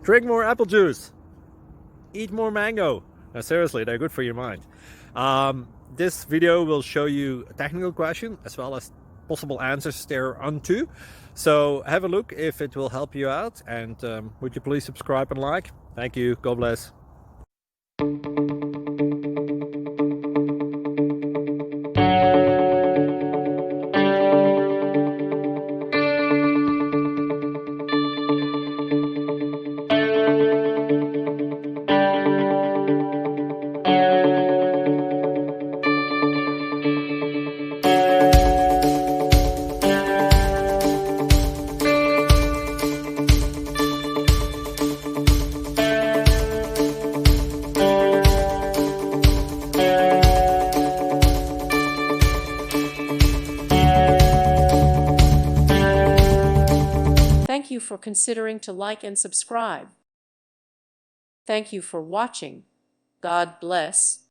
Drink more apple juice. Eat more mango. No, seriously, they're good for your mind. This video will show you a technical question as well as possible answers thereunto. So have a look if it will help you out, and would you please subscribe and like? Thank you. God bless. Thank you for considering to like and subscribe. Thank you for watching. God bless.